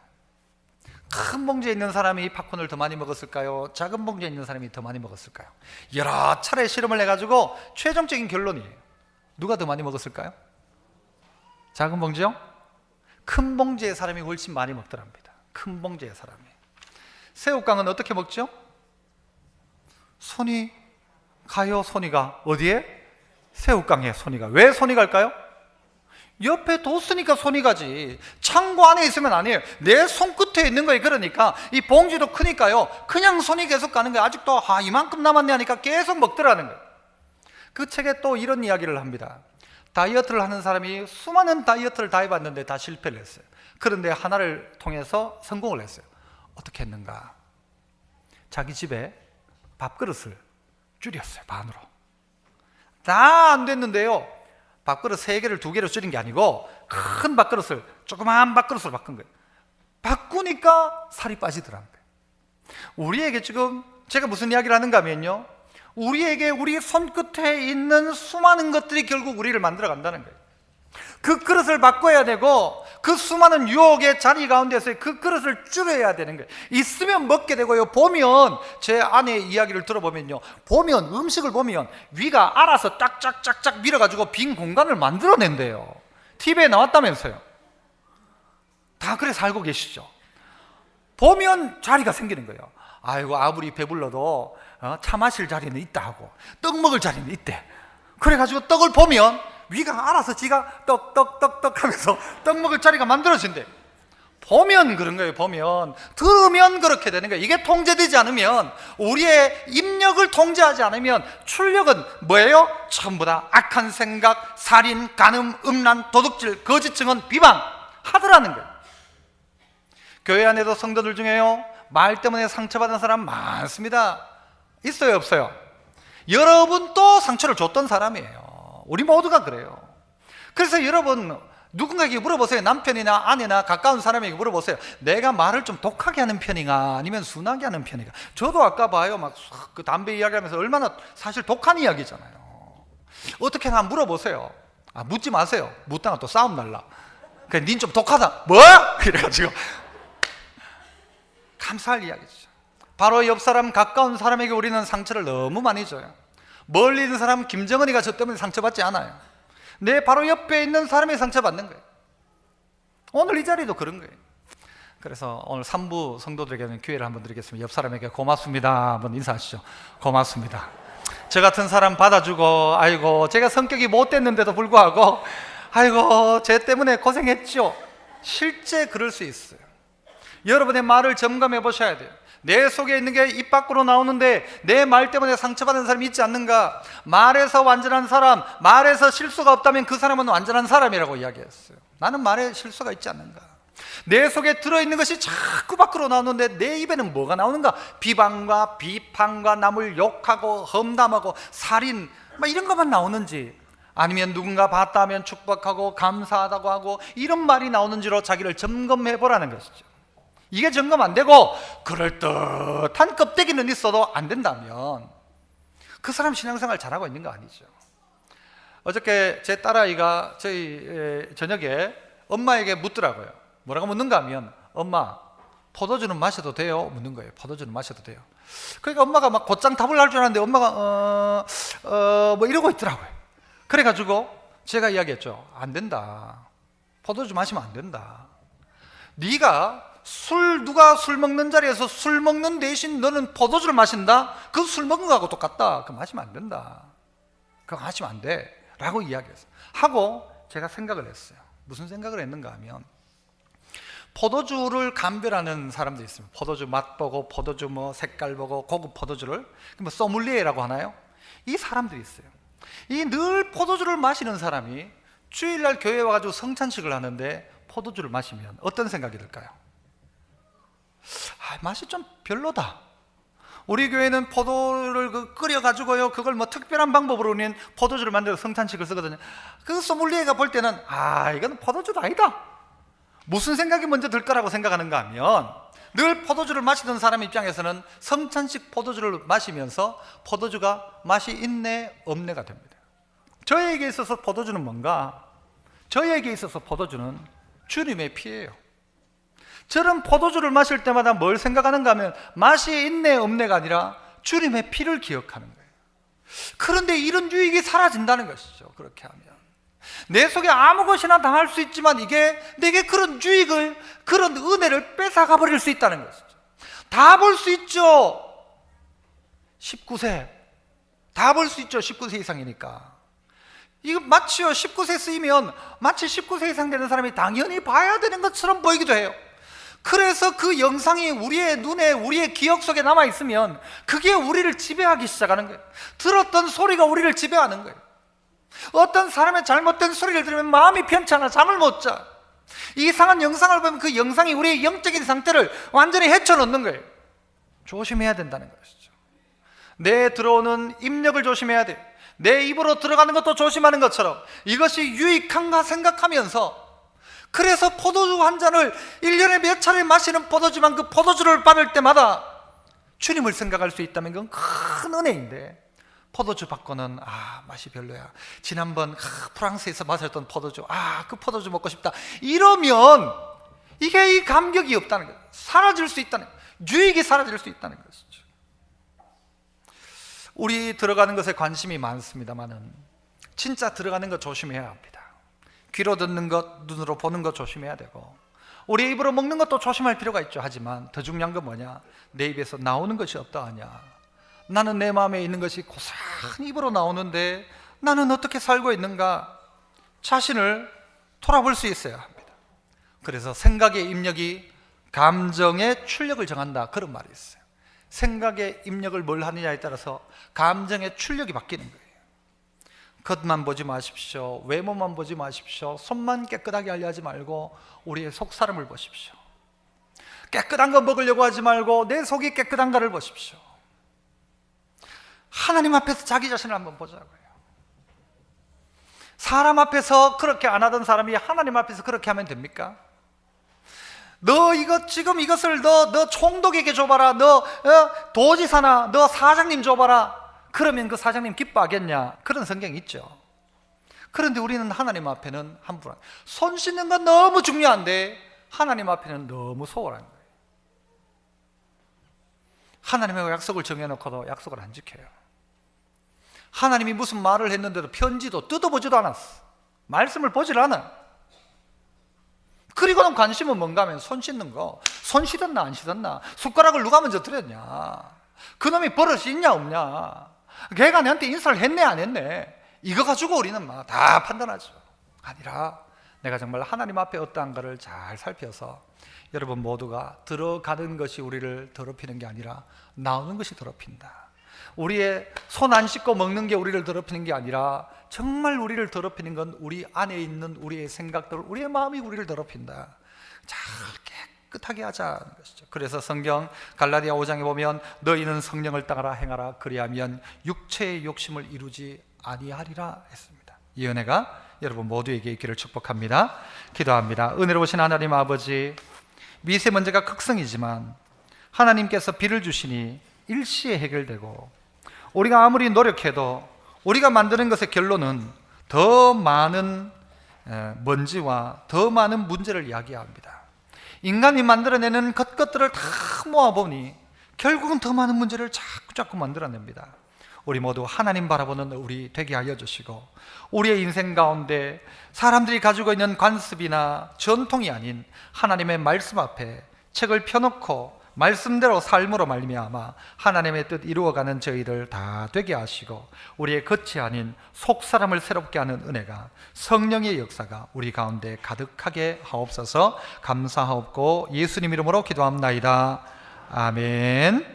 큰 봉지에 있는 사람이 팝콘을 더 많이 먹었을까요? 작은 봉지에 있는 사람이 더 많이 먹었을까요? 여러 차례 실험을 해가지고 최종적인 결론이에요. 누가 더 많이 먹었을까요? 작은 봉지요? 큰 봉지의 사람이 훨씬 많이 먹더랍니다. 큰 봉지의 사람이. 새우깡은 어떻게 먹죠? 손이 가요. 손이 가. 어디에? 새우깡에 손이 가. 왜 손이 갈까요? 옆에 뒀으니까 손이 가지. 창고 안에 있으면 아니에요. 내 손끝에 있는 거예요. 그러니까 이 봉지도 크니까요, 그냥 손이 계속 가는 거예요. 아직도 이만큼 남았네 하니까 계속 먹더라는 거예요. 그 책에 또 이런 이야기를 합니다. 다이어트를 하는 사람이 수많은 다이어트를 다 해봤는데 다 실패를 했어요. 그런데 하나를 통해서 성공을 했어요. 어떻게 했는가? 자기 집에 밥그릇을 줄였어요. 반으로. 다 안 됐는데요, 밥그릇 3개를 2개로 줄인 게 아니고 큰 밥그릇을 조그마한 밥그릇으로 바꾼 거예요. 바꾸니까 살이 빠지더라는 거예요. 우리에게 지금 제가 무슨 이야기를 하는가 하면요, 우리에게 우리 손끝에 있는 수많은 것들이 결국 우리를 만들어 간다는 거예요. 그 그릇을 바꿔야 되고, 그 수많은 유혹의 자리 가운데서 그 그릇을 줄여야 되는 거예요. 있으면 먹게 되고요, 보면 제 아내의 이야기를 들어보면요, 보면 음식을 보면 위가 알아서 짝짝짝짝 밀어가지고 빈 공간을 만들어낸대요. TV에 나왔다면서요. 다 그래 살고 계시죠. 보면 자리가 생기는 거예요. 아이고, 아무리 배불러도 차 마실 자리는 있다 하고 떡 먹을 자리는 있대. 그래가지고 떡을 보면 위가 알아서 지가 떡 하면서 떡 먹을 자리가 만들어진대. 보면 그런 거예요. 보면. 들으면 그렇게 되는 거예요. 이게 통제되지 않으면, 우리의 입력을 통제하지 않으면 출력은 뭐예요? 전부 다 악한 생각, 살인, 간음, 음란, 도둑질, 거짓 증언, 비방 하더라는 거예요. 교회 안에도 성도들 중에요, 말 때문에 상처받은 사람 많습니다. 있어요, 없어요? 여러분도 상처를 줬던 사람이에요. 우리 모두가 그래요. 그래서 여러분, 누군가에게 물어보세요. 남편이나 아내나 가까운 사람에게 물어보세요. 내가 말을 좀 독하게 하는 편인가, 아니면 순하게 하는 편인가? 저도 아까 봐요, 막 그 담배 이야기하면서 얼마나 사실 독한 이야기잖아요. 어떻게 하나 물어보세요. 묻지 마세요. 묻다가 또 싸움 날라. 그냥 닌 좀 독하다. 뭐? 이래가지고 감사할 이야기죠. 바로 옆 사람, 가까운 사람에게 우리는 상처를 너무 많이 줘요. 멀리 있는 사람, 김정은이가 저 때문에 상처받지 않아요. 내 바로 옆에 있는 사람이 상처받는 거예요. 오늘 이 자리도 그런 거예요. 그래서 오늘 3부 성도들에게는 기회를 한번 드리겠습니다. 옆 사람에게 고맙습니다 한번 인사하시죠. 고맙습니다. 저 같은 사람 받아주고, 아이고 제가 성격이 못됐는데도 불구하고 아이고 쟤 때문에 고생했죠. 실제 그럴 수 있어요. 여러분의 말을 점검해 보셔야 돼요. 내 속에 있는 게 입 밖으로 나오는데 내 말 때문에 상처받은 사람이 있지 않는가? 말에서 완전한 사람, 말에서 실수가 없다면 그 사람은 완전한 사람이라고 이야기했어요. 나는 말에 실수가 있지 않는가? 내 속에 들어있는 것이 자꾸 밖으로 나오는데 내 입에는 뭐가 나오는가? 비방과 비판과 남을 욕하고 험담하고 살인 막 이런 것만 나오는지, 아니면 누군가 봤다 하면 축복하고 감사하다고 하고 이런 말이 나오는지로 자기를 점검해 보라는 것이죠. 이게 점검 안 되고 그럴듯한 껍데기는 있어도 안 된다면 그 사람 신앙생활 잘하고 있는 거 아니죠. 어저께 제 딸아이가 저희 저녁에 엄마에게 묻더라고요. 뭐라고 묻는가 하면, 엄마, 포도주는 마셔도 돼요? 묻는 거예요. 포도주는 마셔도 돼요. 그러니까 엄마가 막 곧장 답을 할 줄 알았는데 엄마가 뭐 이러고 있더라고요. 그래가지고 제가 이야기했죠. 안 된다. 포도주 마시면 안 된다. 네가 누가 술 먹는 자리에서 술 먹는 대신 너는 포도주를 마신다? 그 술 먹는 거하고 똑같다. 그거 마시면 안 된다. 그거 마시면 안 돼. 라고 이야기했어요. 하고 제가 생각을 했어요. 무슨 생각을 했는가 하면, 포도주를 감별하는 사람도 있습니다. 포도주 맛 보고, 포도주 뭐 색깔 보고, 고급 포도주를 뭐 소믈리에라고 하나요? 이 사람들이 있어요. 이 늘 포도주를 마시는 사람이 주일날 교회에 와가지고 성찬식을 하는데 포도주를 마시면 어떤 생각이 들까요? 맛이 좀 별로다. 우리 교회는 포도를 끓여가지고요, 그걸 뭐 특별한 방법으로 우리는 포도주를 만들어서 성찬식을 쓰거든요. 그 소믈리에가 볼 때는 이거는 포도주도 아니다. 무슨 생각이 먼저 들 거라고 생각하는가 하면, 늘 포도주를 마시던 사람 입장에서는 성찬식 포도주를 마시면서 포도주가 맛이 있네 없네가 됩니다. 저희에게 있어서 포도주는 뭔가? 저희에게 있어서 포도주는 주님의 피예요. 저는 포도주를 마실 때마다 뭘 생각하는가 하면, 맛이 있네 없네가 아니라 주님의 피를 기억하는 거예요. 그런데 이런 유익이 사라진다는 것이죠. 그렇게 하면 내 속에 아무 것이나 당할 수 있지만 이게 내게 그런 유익을, 그런 은혜를 뺏어가 버릴 수 있다는 것이죠. 다 볼 수 있죠. 19세 다 볼 수 있죠. 19세 이상이니까. 이거 마치요, 19세 쓰이면 마치 19세 이상 되는 사람이 당연히 봐야 되는 것처럼 보이기도 해요. 그래서 그 영상이 우리의 눈에, 우리의 기억 속에 남아있으면 그게 우리를 지배하기 시작하는 거예요. 들었던 소리가 우리를 지배하는 거예요. 어떤 사람의 잘못된 소리를 들으면 마음이 편찮아, 잠을 못 자. 이상한 영상을 보면 그 영상이 우리의 영적인 상태를 완전히 헤쳐놓는 거예요. 조심해야 된다는 것이죠. 내 들어오는 입력을 조심해야 돼요. 내 입으로 들어가는 것도 조심하는 것처럼 이것이 유익한가 생각하면서, 그래서 포도주 한 잔을 1년에 몇 차례 마시는 포도주만 그 포도주를 받을 때마다 주님을 생각할 수 있다면 그건 큰 은혜인데, 포도주 받고는 맛이 별로야. 지난번 프랑스에서 마셨던 포도주, 그 포도주 먹고 싶다. 이러면 이게 이 감격이 없다는 거예요. 사라질 수 있다는 거예요. 유익이 사라질 수 있다는 것이죠. 우리 들어가는 것에 관심이 많습니다만은 진짜 들어가는 것 조심해야 합니다. 귀로 듣는 것, 눈으로 보는 것 조심해야 되고, 우리 입으로 먹는 것도 조심할 필요가 있죠. 하지만 더 중요한 건 뭐냐? 내 입에서 나오는 것이 어떠하냐? 나는 내 마음에 있는 것이 고스란히 입으로 나오는데 나는 어떻게 살고 있는가? 자신을 돌아볼 수 있어야 합니다. 그래서 생각의 입력이 감정의 출력을 정한다, 그런 말이 있어요. 생각의 입력을 뭘 하느냐에 따라서 감정의 출력이 바뀌는 거예요. 겉만 보지 마십시오. 외모만 보지 마십시오. 손만 깨끗하게 하려 하지 말고 우리의 속사람을 보십시오. 깨끗한 거 먹으려고 하지 말고 내 속이 깨끗한가를 보십시오. 하나님 앞에서 자기 자신을 한번 보자고요. 사람 앞에서 그렇게 안 하던 사람이 하나님 앞에서 그렇게 하면 됩니까? 너 이것을 너 총독에게 줘봐라. 너 도지사나 너 사장님 줘봐라. 그러면 그 사장님 기뻐하겠냐? 그런 성경이 있죠. 그런데 우리는 하나님 앞에는 함부로, 손 씻는 건 너무 중요한데 하나님 앞에는 너무 소홀한 거예요. 하나님하고 약속을 정해놓고도 약속을 안 지켜요. 하나님이 무슨 말을 했는데도 편지도 뜯어보지도 않았어. 말씀을 보질 않아. 그리고는 관심은 뭔가 하면 손 씻는 거. 손 씻었나 안 씻었나? 숟가락을 누가 먼저 들였냐? 그놈이 버릇이 있냐 없냐? 걔가 내한테 인사를 했네 안 했네? 이거 가지고 우리는 막 다 판단하죠. 아니라 내가 정말 하나님 앞에 어떠한가를 잘 살펴서, 여러분 모두가 들어가는 것이 우리를 더럽히는 게 아니라 나오는 것이 더럽힌다. 우리의 손 안 씻고 먹는 게 우리를 더럽히는 게 아니라 정말 우리를 더럽히는 건 우리 안에 있는 우리의 생각들, 우리의 마음이 우리를 더럽힌다. 잘 깨끗하게 하자는 것이죠. 그래서 성경 갈라디아 5장에 보면 너희는 성령을 따라 행하라, 그리하면 육체의 욕심을 이루지 아니하리라 했습니다. 이 은혜가 여러분 모두에게 있기를 축복합니다. 기도합니다. 은혜로우신 하나님 아버지, 미세먼지가 극성이지만 하나님께서 비를 주시니 일시에 해결되고, 우리가 아무리 노력해도 우리가 만드는 것의 결론은 더 많은 먼지와 더 많은 문제를 이야기합니다. 인간이 만들어내는 것들을 다 모아보니 결국은 더 많은 문제를 자꾸 만들어냅니다. 우리 모두 하나님 바라보는 우리 되게 하여 주시고, 우리의 인생 가운데 사람들이 가지고 있는 관습이나 전통이 아닌 하나님의 말씀 앞에 책을 펴놓고 말씀대로 삶으로 말미암아 하나님의 뜻 이루어가는 저희들 다 되게 하시고, 우리의 겉이 아닌 속사람을 새롭게 하는 은혜가, 성령의 역사가 우리 가운데 가득하게 하옵소서. 감사하옵고 예수님 이름으로 기도합나이다. 아멘.